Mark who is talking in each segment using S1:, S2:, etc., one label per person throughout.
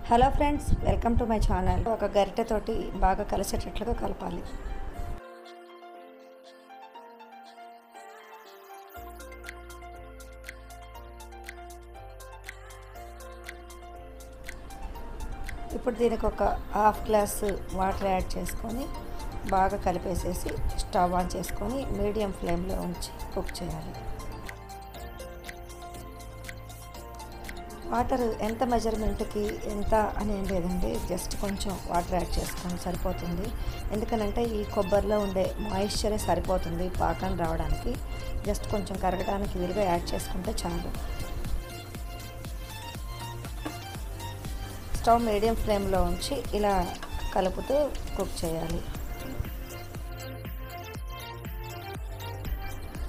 S1: Hello friends, welcome to my channel. ఒక గరిటెతోటి బాగా కలిసేటట్లుగా కలపాలి. ఇప్పుడు దీనికి ఒక హాఫ్ గ్లాస్ వాటర్ యాడ్ చేసుకొని బాగా కలిపేసేసి స్టవ్ ఆన్ చేసుకొని మీడియం ఫ్లేమ్లో ఉంచి కుక్ చేయాలి. వాటర్ ఎంత మెజర్మెంట్కి ఎంత అని ఏం లేదండి, జస్ట్ కొంచెం వాటర్ యాడ్ చేసుకొని సరిపోతుంది. ఎందుకనంటే ఈ కొబ్బరిలో ఉండే మాయిశ్చరే సరిపోతుంది పాకం రావడానికి. జస్ట్ కొంచెం కరగడానికి వీలుగా యాడ్ చేసుకుంటే చాలు. స్టవ్ మీడియం ఫ్లేమ్లో ఉంచి ఇలా కలుపుతూ కుక్ చేయాలి.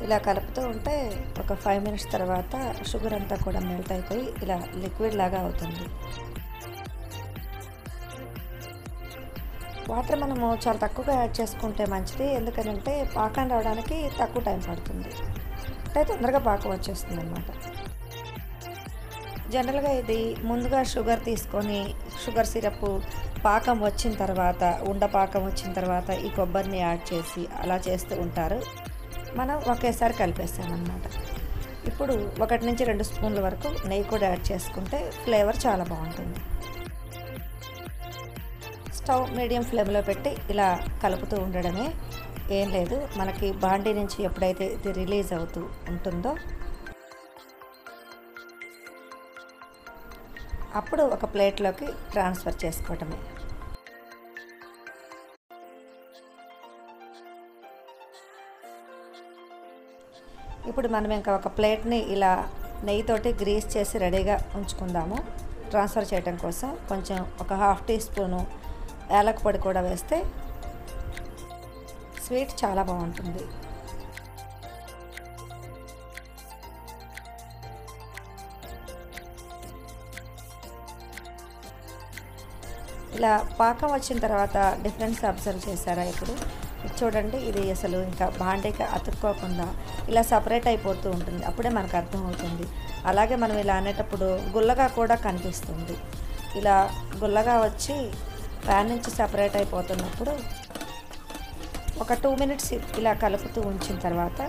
S1: ఇలా కలుపుతూ ఉంటే ఒక 5 మినిట్స్ తర్వాత షుగర్ అంతా కూడా మెల్ట్ అయిపోయి ఇలా లిక్విడ్ లాగా అవుతుంది. వాటర్ మనము చాలా తక్కువగా యాడ్ చేసుకుంటే మంచిది. ఎందుకంటే పాకం రావడానికి తక్కువ టైం పడుతుంది, అంటే తొందరగా పాకం వచ్చేస్తుంది అన్నమాట. జనరల్గా ఇది ముందుగా షుగర్ తీసుకొని షుగర్ సిరప్ పాకం వచ్చిన తర్వాత, పాకం వచ్చిన తర్వాత ఈ కొబ్బరిని యాడ్ చేసి అలా చేస్తూ ఉంటారు. మనం ఒకేసారి కలిపేసామన్నమాట. ఇప్పుడు 1 నుంచి 2 స్పూన్ల వరకు నెయ్యి కూడా యాడ్ చేసుకుంటే ఫ్లేవర్ చాలా బాగుంటుంది. స్టవ్ మీడియం ఫ్లేమ్లో పెట్టి ఇలా కలుపుతూ ఉండడమే, ఏం లేదు. మనకి బాండీ నుంచి ఎప్పుడైతే ఇది రిలీజ్ అవుతూ ఉంటుందో అప్పుడు ఒక ప్లేట్లోకి ట్రాన్స్ఫర్ చేసుకోవటమే. ఇప్పుడు మనం ఇంకా ఒక ప్లేట్ని ఇలా నెయ్యితోటి గ్రీస్ చేసి రెడీగా ఉంచుకుందాము. ట్రాన్స్ఫర్ చేయడం కోసం కొంచెం ఒక 1/2 టీ స్పూను యాలక పొడి కూడా వేస్తే స్వీట్ చాలా బాగుంటుంది. ఇలా పాకం వచ్చిన తర్వాత డిఫరెన్స్ అబ్జర్వ్ చేశారా? ఇప్పుడు చూడండి, ఇది అసలు ఇంకా బాండీకి అతుక్కోకుండా ఇలా సపరేట్ అయిపోతూ ఉంటుంది. అప్పుడే మనకు అర్థమవుతుంది. అలాగే మనం ఇలా అనేటప్పుడు గుల్లగా కూడా కనిపిస్తుంది. ఇలా గుల్లగా వచ్చి ప్యాన్ నుంచి సపరేట్ అయిపోతున్నప్పుడు ఒక 2 మినిట్స్ ఇలా కలుపుతూ ఉంచిన తర్వాత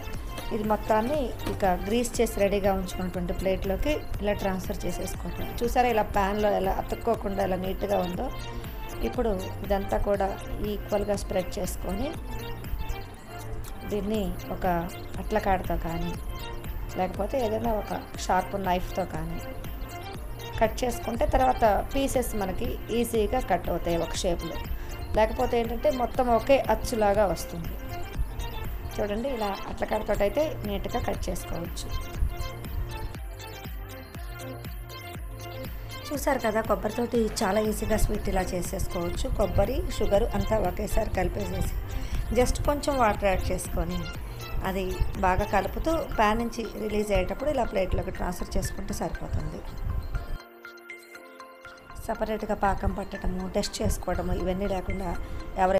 S1: ఇది మొత్తాన్ని ఇక గ్రీస్ చేసి రెడీగా ఉంచుకున్నటువంటి ప్లేట్లోకి ఇలా ట్రాన్స్ఫర్ చేసేసుకుంటాం. చూసారా ఇలా ప్యాన్లో ఎలా అతుక్కోకుండా ఎలా నీట్గా ఉందో. ఇప్పుడు ఇదంతా కూడా ఈక్వల్గా స్ప్రెడ్ చేసుకొని దీన్ని ఒక అట్ల కాడతో కానీ లేకపోతే ఏదైనా ఒక షార్ప్ నైఫ్తో కానీ కట్ చేసుకుంటే తర్వాత పీసెస్ మనకి ఈజీగా కట్ అవుతాయి ఒక షేప్లో. లేకపోతే ఏంటంటే మొత్తం ఒకే అచ్చులాగా వస్తుంది. చూడండి, ఇలా అట్ల కాడతో అయితే నీట్గా కట్ చేసుకోవచ్చు. చూసారు కదా, కొబ్బరితోటి చాలా ఈజీగా స్వీట్ ఇలా చేసేసుకోవచ్చు. కొబ్బరి, షుగరు అంతా ఒకేసారి కలిపేసేసి జస్ట్ కొంచెం వాటర్ యాడ్ చేసుకొని అది బాగా కలుపుతూ ప్యాన్ నుంచి రిలీజ్ అయ్యేటప్పుడు ఇలా ప్లేట్లోకి ట్రాన్స్ఫర్ చేసుకుంటే సరిపోతుంది. సపరేట్గా పాకం పట్టడము, టెస్ట్ చేసుకోవడము ఇవన్నీ లేకుండా ఎవరైనా